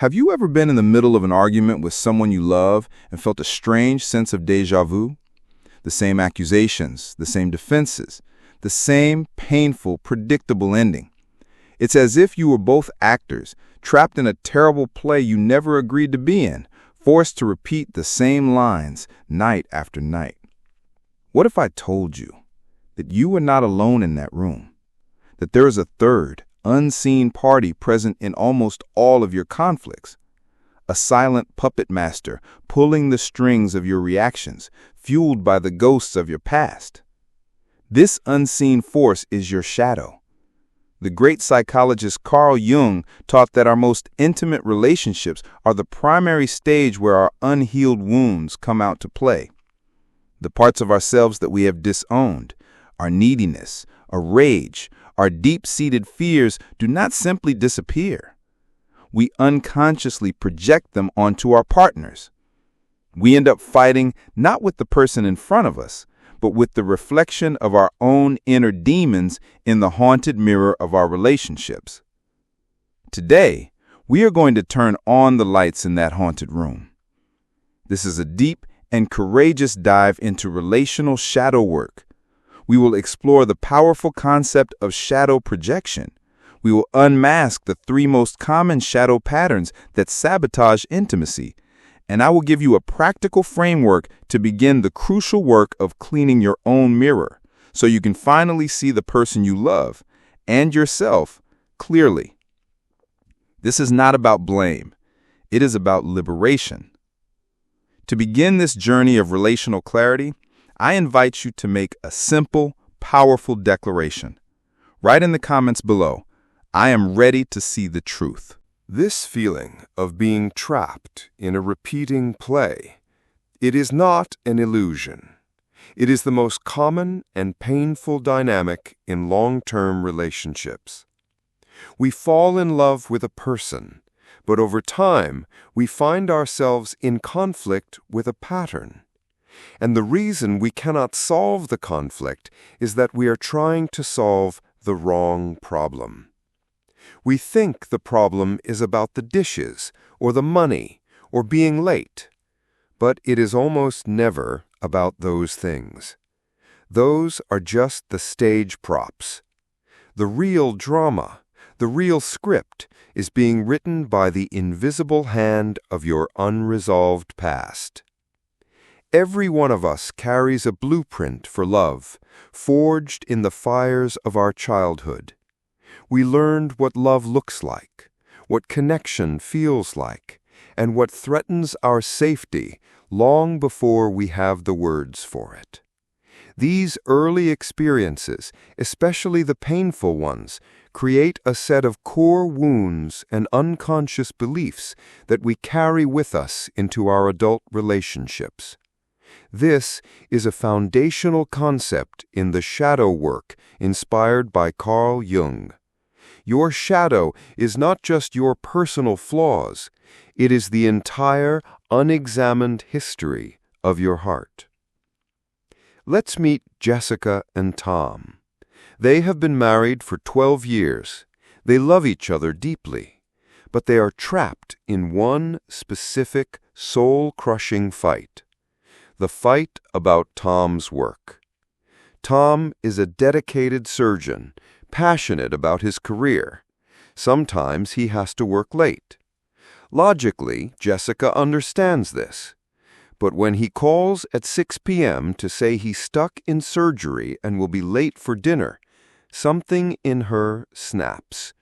Have you ever been in the middle of an argument with someone you love and felt a strange sense of déjà vu? The same accusations, the same defenses, the same painful, predictable ending. It's as if you were both actors, trapped in a terrible play you never agreed to be in, forced to repeat the same lines night after night. What if I told you that you were not alone in that room? That there is a third, unseen party present in almost all of your conflicts? A silent puppet master pulling the strings of your reactions, fueled by the ghosts of your past. This unseen force is your shadow. The great psychologist Carl Jung taught that our most intimate relationships are the primary stage where our unhealed wounds come out to play. The parts of ourselves that we have disowned, our neediness, our rage, our deep-seated fears do not simply disappear. We unconsciously project them onto our partners. We end up fighting not with the person in front of us, but with the reflection of our own inner demons in the haunted mirror of our relationships. Today, we are going to turn on the lights in that haunted room. This is a deep and courageous dive into relational shadow work. We will explore the powerful concept of shadow projection. We will unmask the 3 most common shadow patterns that sabotage intimacy, and I will give you a practical framework to begin the crucial work of cleaning your own mirror so you can finally see the person you love and yourself clearly. This is not about blame. It is about liberation. To begin this journey of relational clarity, I invite you to make a simple, powerful declaration. Write in the comments below, "I am ready to see the truth." This feeling of being trapped in a repeating play, it is not an illusion. It is the most common and painful dynamic in long-term relationships. We fall in love with a person, but over time, we find ourselves in conflict with a pattern. And the reason we cannot solve the conflict is that we are trying to solve the wrong problem. We think the problem is about the dishes, or the money, or being late. But it is almost never about those things. Those are just the stage props. The real drama, the real script, is being written by the invisible hand of your unresolved past. Every one of us carries a blueprint for love, forged in the fires of our childhood. We learned what love looks like, what connection feels like, and what threatens our safety long before we have the words for it. These early experiences, especially the painful ones, create a set of core wounds and unconscious beliefs that we carry with us into our adult relationships. This is a foundational concept in the shadow work inspired by Carl Jung. Your shadow is not just your personal flaws, it is the entire unexamined history of your heart. Let's meet Jessica and Tom. They have been married for 12 years. They love each other deeply, but they are trapped in one specific soul-crushing fight. The fight about Tom's work. Tom is a dedicated surgeon, passionate about his career. Sometimes he has to work late. Logically, Jessica understands this. But when he calls at 6 p.m. to say he's stuck in surgery and will be late for dinner, something in her snaps.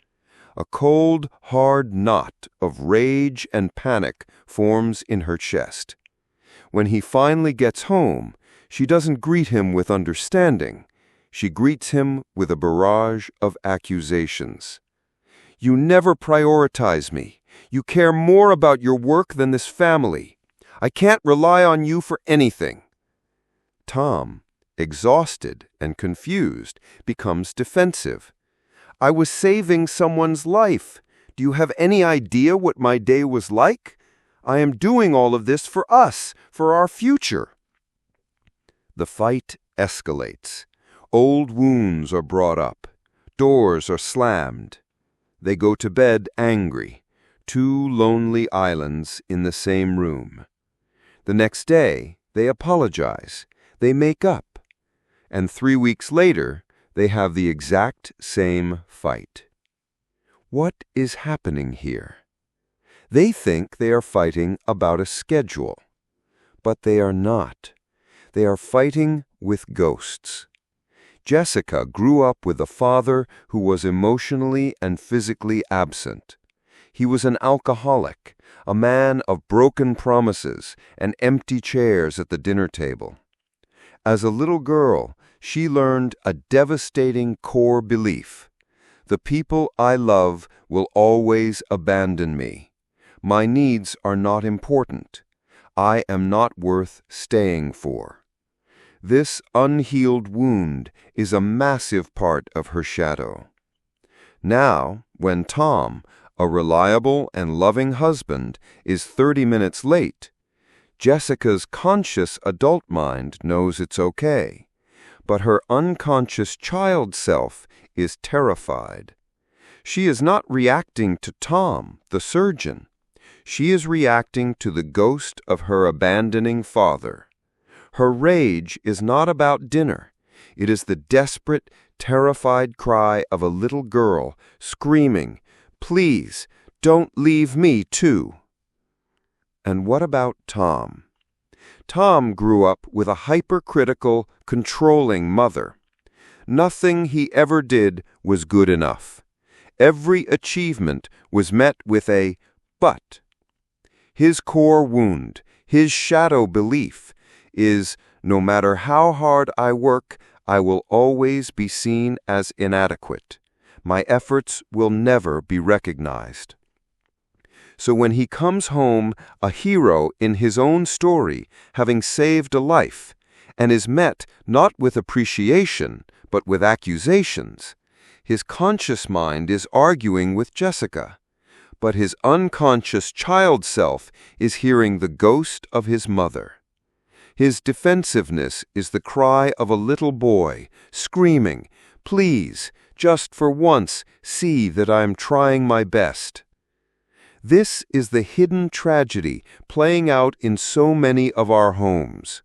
A cold, hard knot of rage and panic forms in her chest. When he finally gets home, she doesn't greet him with understanding. She greets him with a barrage of accusations. "You never prioritize me. You care more about your work than this family. I can't rely on you for anything." Tom, exhausted and confused, becomes defensive. "I was saving someone's life. Do you have any idea what my day was like? I am doing all of this for us, for our future." The fight escalates. Old wounds are brought up. Doors are slammed. They go to bed angry, two lonely islands in the same room. The next day, they apologize, they make up, and 3 weeks later, they have the exact same fight. What is happening here? They think they are fighting about a schedule, but they are not. They are fighting with ghosts. Jessica grew up with a father who was emotionally and physically absent. He was an alcoholic, a man of broken promises and empty chairs at the dinner table. As a little girl, she learned a devastating core belief. The people I love will always abandon me. My needs are not important. I am not worth staying for. This unhealed wound is a massive part of her shadow. Now, when Tom, a reliable and loving husband, is 30 minutes late, Jessica's conscious adult mind knows it's okay, but her unconscious child self is terrified. She is not reacting to Tom, the surgeon. She is reacting to the ghost of her abandoning father. Her rage is not about dinner. It is the desperate, terrified cry of a little girl screaming, "Please, don't leave me too." And what about Tom? Tom grew up with a hypercritical, controlling mother. Nothing he ever did was good enough. Every achievement was met with a "but." His core wound, his shadow belief, is, no matter how hard I work, I will always be seen as inadequate. My efforts will never be recognized. So when he comes home a hero in his own story, having saved a life, and is met not with appreciation, but with accusations, his conscious mind is arguing with Jessica, but his unconscious child self is hearing the ghost of his mother. His defensiveness is the cry of a little boy, screaming, "Please, just for once, see that I am trying my best." This is the hidden tragedy playing out in so many of our homes.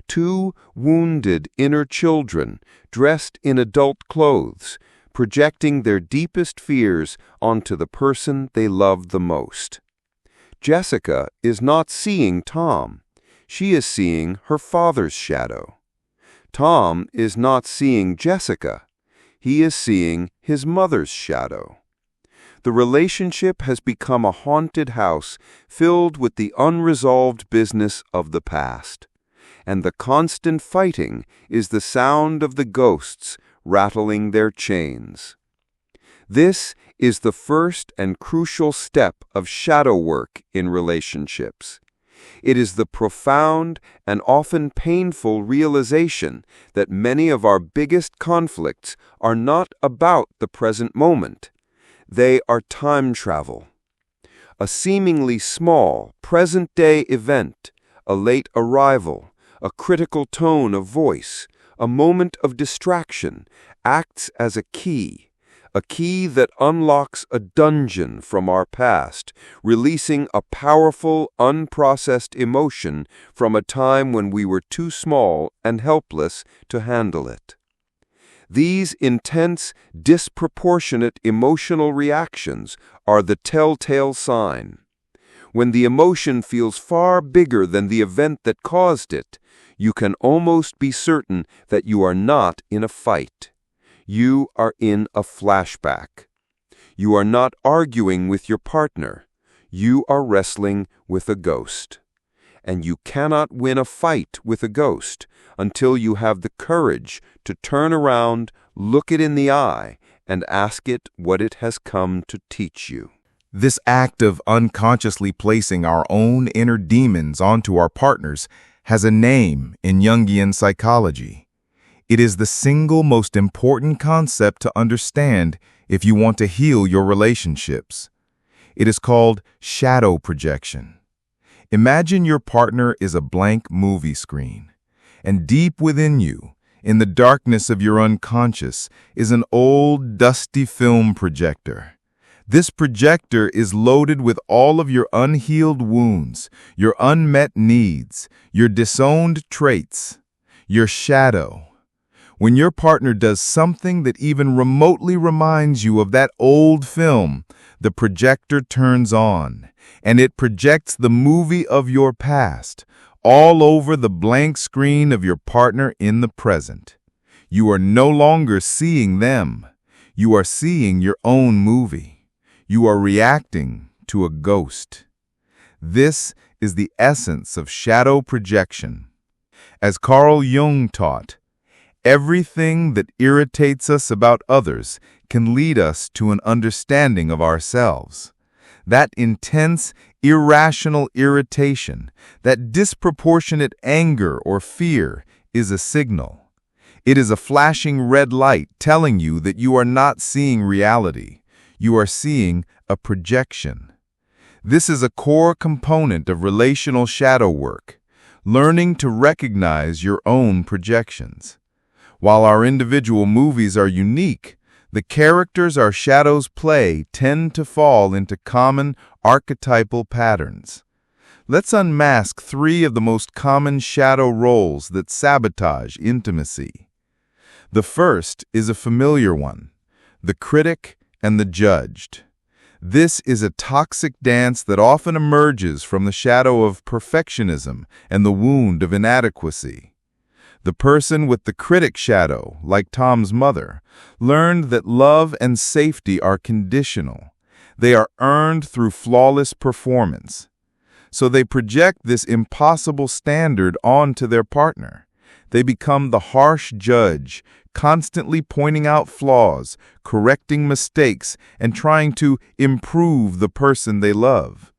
Two wounded inner children, dressed in adult clothes, projecting their deepest fears onto the person they love the most. Jessica is not seeing Tom. She is seeing her father's shadow. Tom is not seeing Jessica. He is seeing his mother's shadow. The relationship has become a haunted house filled with the unresolved business of the past. And the constant fighting is the sound of the ghosts rattling their chains. This is the first and crucial step of shadow work in relationships. It is the profound and often painful realization that many of our biggest conflicts are not about the present moment. They are time travel. A seemingly small, present-day event, a late arrival, a critical tone of voice, a moment of distraction, acts as a key that unlocks a dungeon from our past, releasing a powerful, unprocessed emotion from a time when we were too small and helpless to handle it. These intense, disproportionate emotional reactions are the telltale sign. When the emotion feels far bigger than the event that caused it, you can almost be certain that you are not in a fight. You are in a flashback. You are not arguing with your partner. You are wrestling with a ghost. And you cannot win a fight with a ghost until you have the courage to turn around, look it in the eye, and ask it what it has come to teach you. This act of unconsciously placing our own inner demons onto our partners has a name in Jungian psychology. It is the single most important concept to understand if you want to heal your relationships. It is called shadow projection. Imagine your partner is a blank movie screen, and deep within you, in the darkness of your unconscious, is an old, dusty film projector. This projector is loaded with all of your unhealed wounds, your unmet needs, your disowned traits, your shadow. When your partner does something that even remotely reminds you of that old film, the projector turns on, and it projects the movie of your past all over the blank screen of your partner in the present. You are no longer seeing them. You are seeing your own movie. You are reacting to a ghost. This is the essence of shadow projection. As Carl Jung taught, everything that irritates us about others can lead us to an understanding of ourselves. That intense, irrational irritation, that disproportionate anger or fear is a signal. It is a flashing red light telling you that you are not seeing reality. You are seeing a projection. This is a core component of relational shadow work, learning to recognize your own projections. While our individual movies are unique, the characters our shadows play tend to fall into common archetypal patterns. Let's unmask 3 of the most common shadow roles that sabotage intimacy. The first is a familiar one, the critic and the judged. This is a toxic dance that often emerges from the shadow of perfectionism and the wound of inadequacy. The person with the critic shadow, like Tom's mother, learned that love and safety are conditional. They are earned through flawless performance. So they project this impossible standard onto their partner. They become the harsh judge, constantly pointing out flaws, correcting mistakes, and trying to improve the person they love.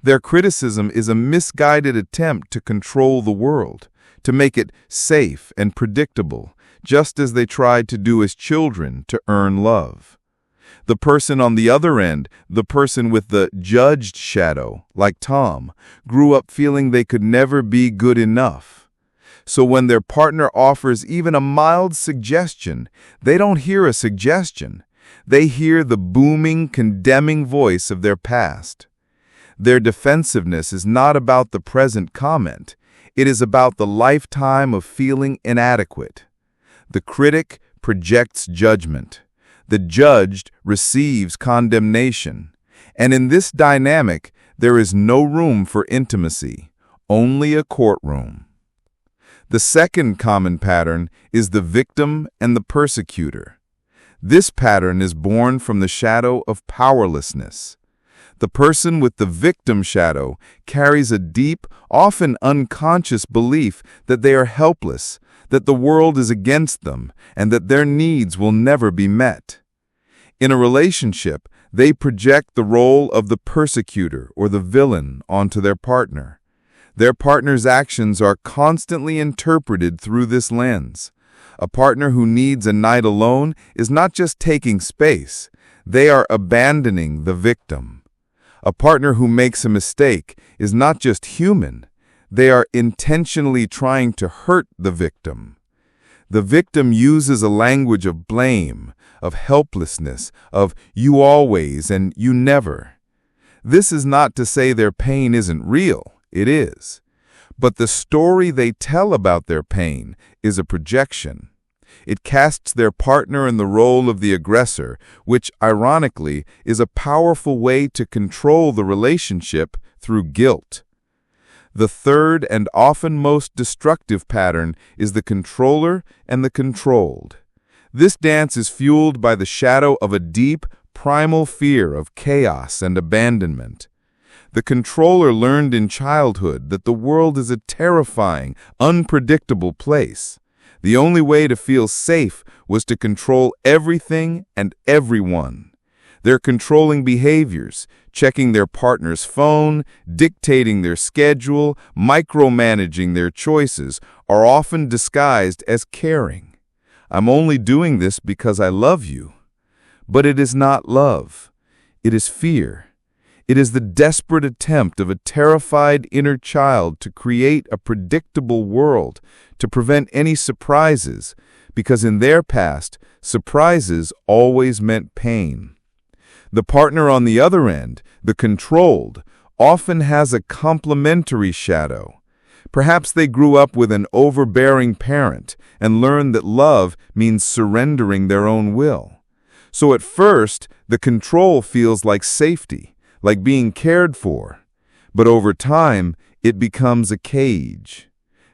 Their criticism is a misguided attempt to control the world, to make it safe and predictable, just as they tried to do as children to earn love. The person on the other end, the person with the judged shadow, like Tom, grew up feeling they could never be good enough. So when their partner offers even a mild suggestion, they don't hear a suggestion. They hear the booming, condemning voice of their past. Their defensiveness is not about the present comment. It is about the lifetime of feeling inadequate. The critic projects judgment. The judged receives condemnation. And in this dynamic, there is no room for intimacy, only a courtroom. The second common pattern is the victim and the persecutor. This pattern is born from the shadow of powerlessness. The person with the victim shadow carries a deep, often unconscious belief that they are helpless, that the world is against them, and that their needs will never be met. In a relationship, they project the role of the persecutor or the villain onto their partner. Their partner's actions are constantly interpreted through this lens. A partner who needs a night alone is not just taking space, they are abandoning the victim. A partner who makes a mistake is not just human, they are intentionally trying to hurt the victim. The victim uses a language of blame, of helplessness, of you always and you never. This is not to say their pain isn't real, it is. But the story they tell about their pain is a projection. It casts their partner in the role of the aggressor, which, ironically, is a powerful way to control the relationship through guilt. The third and often most destructive pattern is the controller and the controlled. This dance is fueled by the shadow of a deep, primal fear of chaos and abandonment. The controller learned in childhood that the world is a terrifying, unpredictable place. The only way to feel safe was to control everything and everyone. Their controlling behaviors, checking their partner's phone, dictating their schedule, micromanaging their choices, are often disguised as caring. I'm only doing this because I love you. But it is not love. It is fear. It is the desperate attempt of a terrified inner child to create a predictable world, to prevent any surprises, because in their past, surprises always meant pain. The partner on the other end, the controlled, often has a complementary shadow. Perhaps they grew up with an overbearing parent and learned that love means surrendering their own will. So at first, the control feels like safety, like being cared for. But over time, it becomes a cage.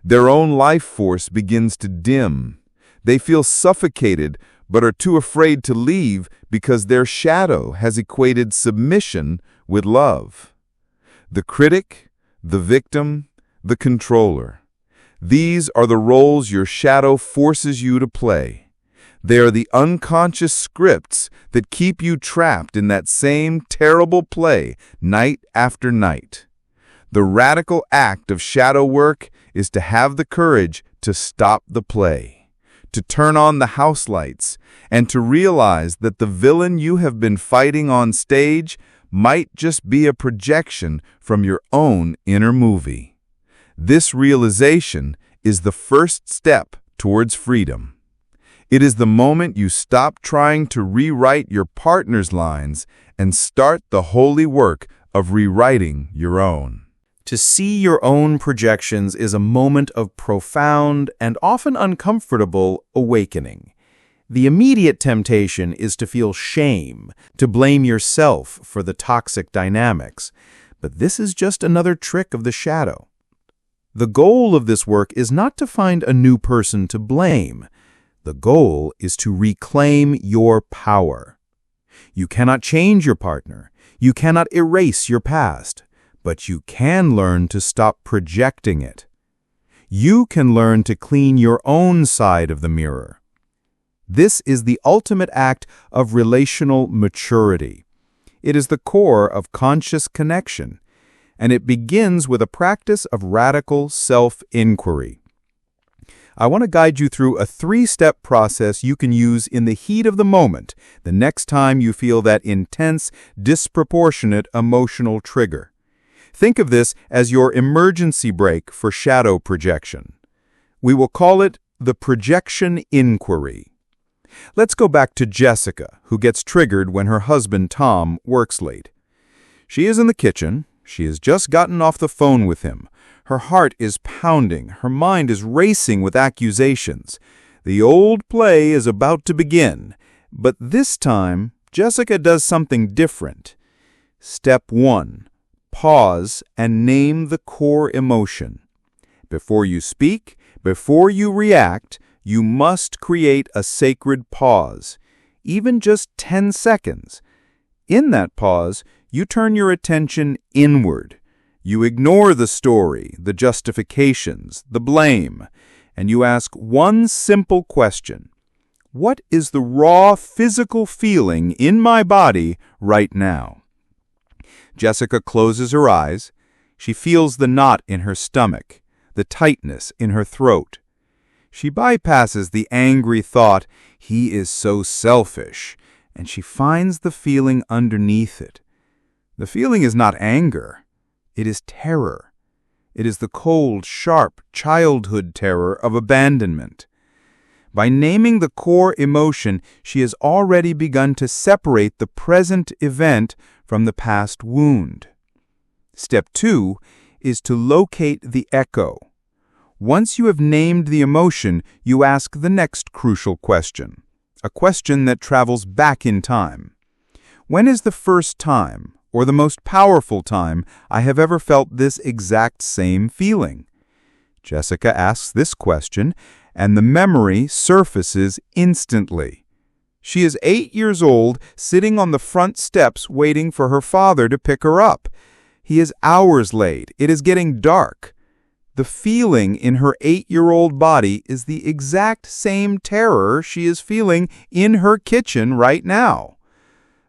Their own life force begins to dim. They feel suffocated but are too afraid to leave because their shadow has equated submission with love. The critic, the victim, the controller. These are the roles your shadow forces you to play. They are the unconscious scripts that keep you trapped in that same terrible play night after night. The radical act of shadow work is to have the courage to stop the play, to turn on the house lights, and to realize that the villain you have been fighting on stage might just be a projection from your own inner movie. This realization is the first step towards freedom. It is the moment you stop trying to rewrite your partner's lines and start the holy work of rewriting your own. To see your own projections is a moment of profound and often uncomfortable awakening. The immediate temptation is to feel shame, to blame yourself for the toxic dynamics. But this is just another trick of the shadow. The goal of this work is not to find a new person to blame. The goal is to reclaim your power. You cannot change your partner. You cannot erase your past. But you can learn to stop projecting it. You can learn to clean your own side of the mirror. This is the ultimate act of relational maturity. It is the core of conscious connection, and it begins with a practice of radical self-inquiry. I want to guide you through a 3-step process you can use in the heat of the moment, the next time you feel that intense, disproportionate emotional trigger. Think of this as your emergency brake for shadow projection. We will call it the projection inquiry. Let's go back to Jessica, who gets triggered when her husband Tom works late. She is in the kitchen. She has just gotten off the phone with him. Her heart is pounding. Her mind is racing with accusations. The old play is about to begin. But this time, Jessica does something different. Step 1. Pause and name the core emotion. Before you speak, before you react, you must create a sacred pause, even just 10 seconds. In that pause, you turn your attention inward. You ignore the story, the justifications, the blame, and you ask one simple question. What is the raw physical feeling in my body right now? Jessica closes her eyes. She feels the knot in her stomach, the tightness in her throat. She bypasses the angry thought, "He is so selfish," and she finds the feeling underneath it. The feeling is not anger. It is terror. It is the cold, sharp childhood terror of abandonment. By naming the core emotion, she has already begun to separate the present event from the past wound. Step 2 is to locate the echo. Once you have named the emotion, you ask the next crucial question, a question that travels back in time. When is the first time, or the most powerful time, I have ever felt this exact same feeling? Jessica asks this question, and the memory surfaces instantly. She is 8 years old, sitting on the front steps waiting for her father to pick her up. He is hours late. It is getting dark. The feeling in her 8-year-old body is the exact same terror she is feeling in her kitchen right now.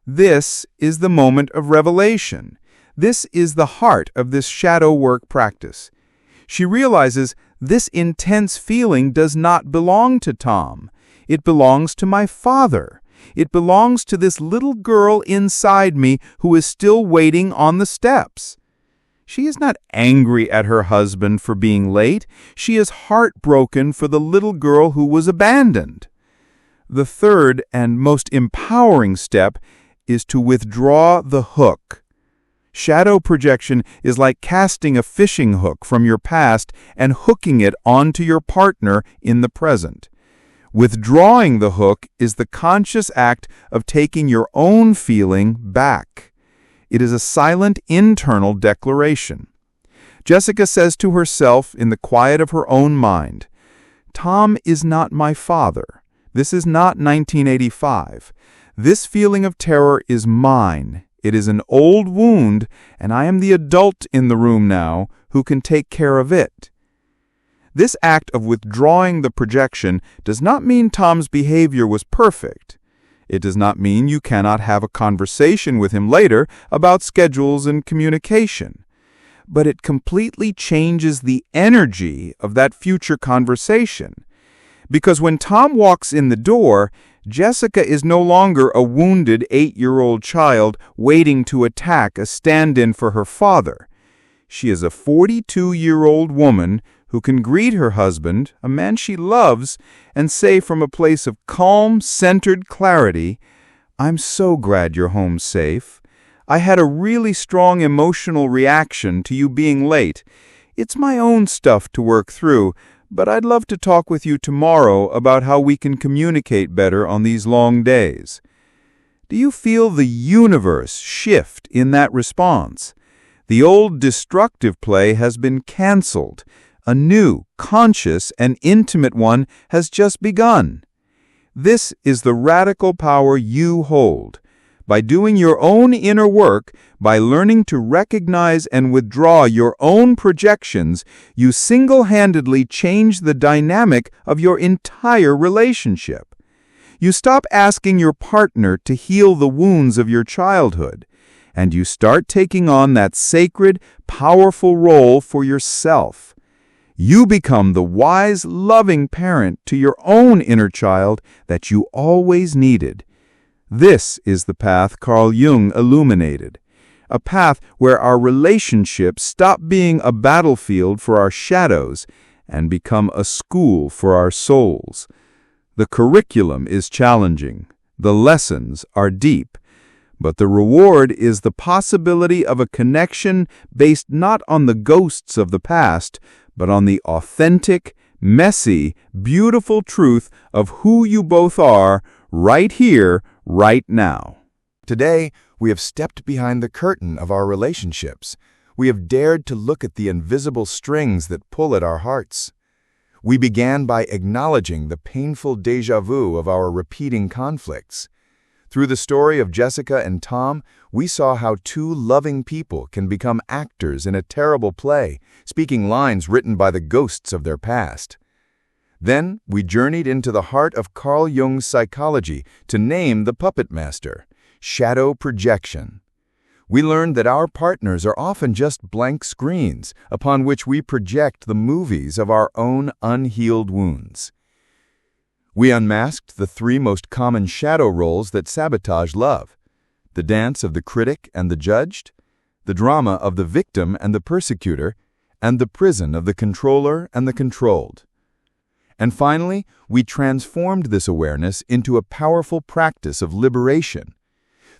This is the moment of revelation. This is the heart of this shadow work practice. She realizes this intense feeling does not belong to Tom. It belongs to my father. It belongs to this little girl inside me who is still waiting on the steps. She is not angry at her husband for being late. She is heartbroken for the little girl who was abandoned. The third and most empowering step is to withdraw the hook. Shadow projection is like casting a fishing hook from your past and hooking it onto your partner in the present. Withdrawing the hook is the conscious act of taking your own feeling back. It is a silent internal declaration. Jessica says to herself in the quiet of her own mind, "Tom is not my father. This is not 1985. This feeling of terror is mine. It is an old wound, and I am the adult in the room now who can take care of it." This act of withdrawing the projection does not mean Tom's behavior was perfect. It does not mean you cannot have a conversation with him later about schedules and communication. But it completely changes the energy of that future conversation. Because when Tom walks in the door, Jessica is no longer a wounded 8-year-old child waiting to attack a stand-in for her father. She is a 42-year-old woman who can greet her husband, a man she loves, and say from a place of calm, centered clarity, "I'm so glad you're home safe. I had a really strong emotional reaction to you being late. It's my own stuff to work through, but I'd love to talk with you tomorrow about how we can communicate better on these long days." Do you feel the universe shift in that response? The old destructive play has been canceled. A new, conscious, and intimate one has just begun. This is the radical power you hold. By doing your own inner work, by learning to recognize and withdraw your own projections, you single-handedly change the dynamic of your entire relationship. You stop asking your partner to heal the wounds of your childhood, and you start taking on that sacred, powerful role for yourself. You become the wise, loving parent to your own inner child that you always needed. This is the path Carl Jung illuminated, a path where our relationships stop being a battlefield for our shadows and become a school for our souls. The curriculum is challenging, the lessons are deep, but the reward is the possibility of a connection based not on the ghosts of the past, but on the authentic, messy, beautiful truth of who you both are right here, right now. Today, we have stepped behind the curtain of our relationships. We have dared to look at the invisible strings that pull at our hearts. We began by acknowledging the painful déjà vu of our repeating conflicts. Through the story of Jessica and Tom, we saw how two loving people can become actors in a terrible play, speaking lines written by the ghosts of their past. Then we journeyed into the heart of Carl Jung's psychology to name the puppet master, shadow projection. We learned that our partners are often just blank screens upon which we project the movies of our own unhealed wounds. We unmasked the 3 most common shadow roles that sabotage love: the dance of the critic and the judged, the drama of the victim and the persecutor, and the prison of the controller and the controlled. And finally, we transformed this awareness into a powerful practice of liberation.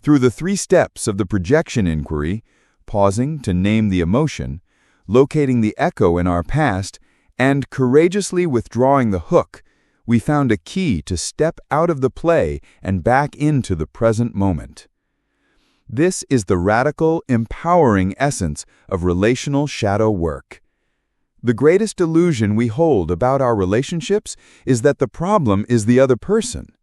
Through the 3 steps of the projection inquiry, pausing to name the emotion, locating the echo in our past, and courageously withdrawing the hook, we found a key to step out of the play and back into the present moment. This is the radical, empowering essence of relational shadow work. The greatest illusion we hold about our relationships is that the problem is the other person.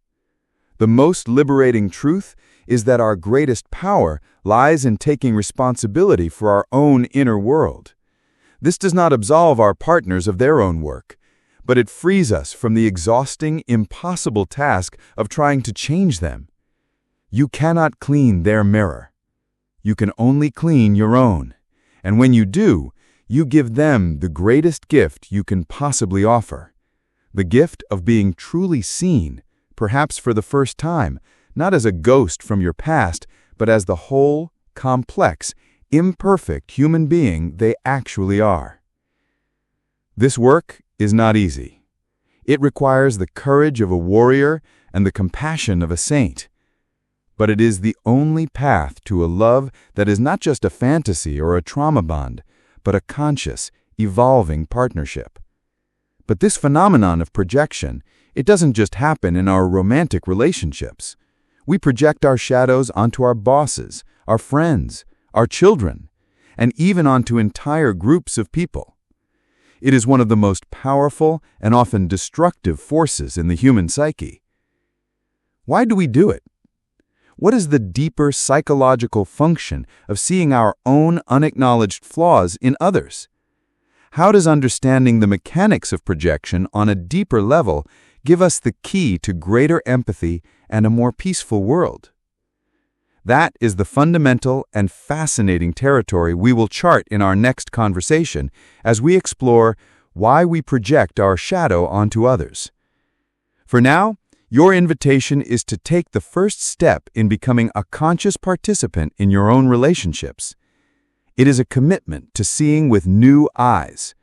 The most liberating truth is that our greatest power lies in taking responsibility for our own inner world. This does not absolve our partners of their own work, but it frees us from the exhausting, impossible task of trying to change them. You cannot clean their mirror. You can only clean your own. And when you do, you give them the greatest gift you can possibly offer. The gift of being truly seen, perhaps for the first time, not as a ghost from your past, but as the whole, complex, imperfect human being they actually are. This work is not easy. It requires the courage of a warrior and the compassion of a saint. but it is the only path to a love that is not just a fantasy or a trauma bond, but a conscious, evolving partnership. But this phenomenon of projection, it doesn't just happen in our romantic relationships. We project our shadows onto our bosses, our friends, our children, and even onto entire groups of people. It is one of the most powerful and often destructive forces in the human psyche. Why do we do it? What is the deeper psychological function of seeing our own unacknowledged flaws in others? How does understanding the mechanics of projection on a deeper level give us the key to greater empathy and a more peaceful world? That is the fundamental and fascinating territory we will chart in our next conversation as we explore why we project our shadow onto others. For now, your invitation is to take the first step in becoming a conscious participant in your own relationships. It is a commitment to seeing with new eyes.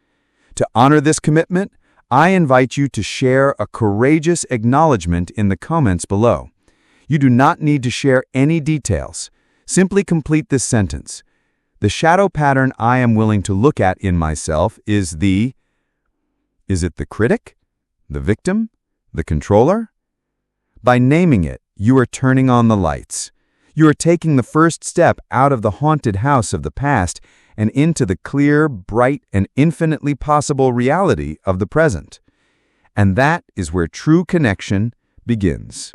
To honor this commitment, I invite you to share a courageous acknowledgement in the comments below. You do not need to share any details. Simply complete this sentence. The shadow pattern I am willing to look at in myself is it the critic? The victim? The controller? By naming it, you are turning on the lights. You are taking the first step out of the haunted house of the past and into the clear, bright, and infinitely possible reality of the present. And that is where true connection begins.